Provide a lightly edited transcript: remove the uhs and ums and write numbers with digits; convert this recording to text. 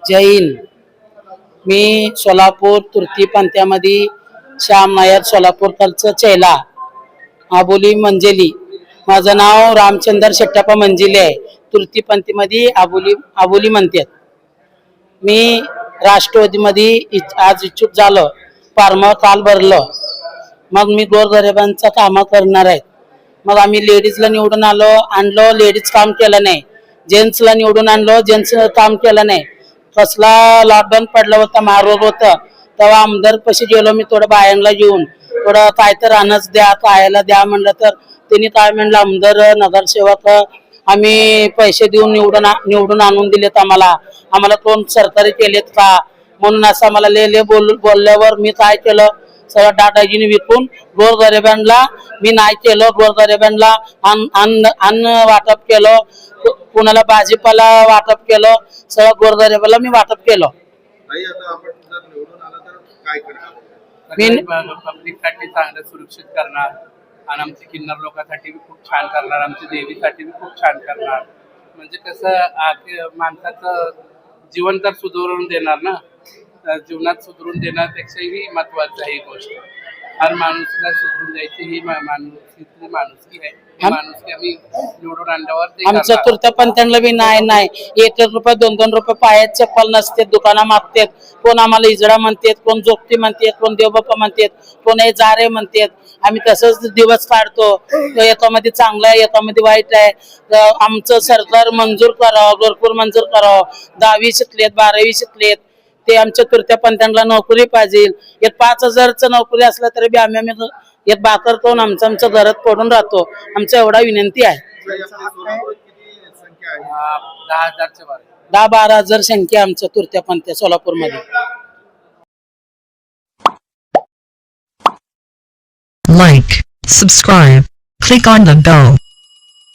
जय हिंद. मी सोलापूर तृतीय पंथ्यामध्ये श्याम नायर सोलापूरकडचं चेला आबोली मंजेली. माझं नाव रामचंद्र शेट्टाप्पा मंजिले आहे. तृतीय पंथीमध्ये आबोली म्हणतात. मी राष्ट्रवादीमध्ये आज इच्छुक झालो. फार्म काल भरलं. मग मी गोरगरिबांचं काम करणार आहे. मग आम्ही लेडीजला निवडून आणलो लेडीज काम केलं नाही. जेंट्सला निवडून आणलो जेंट्स काम केलं नाही. कसला लॉकडाऊन पडलं होतं महारोग होतं तेव्हा आमदार पशी गेलो मी थोडं बायांना घेऊन थोडं काय तर अनच द्या खायला द्या म्हणलं तर त्यांनी काय म्हणलं आमदार नगरसेवक आम्ही पैसे देऊन निवडून आणून दिलेत आम्हाला कोण सरकारी केलेत का म्हणून असं आम्हाला ले बोलल्यावर मी काय केलं सगळं डाटाजीने विकून गोरगरिबांना मी नाही केलं. गोरगरिबांना अन्न वाटप केलं. कुणाला भाजीपाला वाटप केलं. सगळं गोरगरिबाला मी वाटप केलं. मी पब्लिकसाठी चांगलं सुरक्षित करणार आणि आमच्या किन्नर लोकांसाठी खूप छान करणार. आमच्या देवीसाठी खूप छान करणार. म्हणजे कसं माणसाचं जीवन तर सुधारून देणार ना. जीवनात सुधारून देण्यापेक्षाही महत्वाचं आहे ही गोष्ट. हर माणूसला सुधरून द्यायची ही माणुसकी आहे. माणुसकी आम्ही निवडून आणल्यावर आमच्या तृतीय पंथांना बी नाही 1-1 रुपये 2-2 रुपये पायात चप्पल नसते. दुकाना मागतात. कोण आम्हाला इजडा म्हणतात, कोण जोगती म्हणतात, कोण देवबाप्पा म्हणतात, कोण हे जारे म्हणतात. आम्ही तसंच दिवस काढतो. याच्यामध्ये चांगलं आहे याच्यामध्ये वाईट आहे. आमचं सरकार मंजूर करावं भरपूर मंजूर करावं. 10वी शिकलेत 12वी शिकलेत ते आमच्या तृतीय पंथांना नोकरी पाहिजे. एक 5000चं नोकरी असलं तरी बी आम्ही एक बाकर करून आमचं घरात पडून राहतो. आमचा एवढा विनंती आहे. 10-12 हजार संख्या आमच्या तृतीय पंथ सोलापूरमध्ये. Like, subscribe, click on the bell.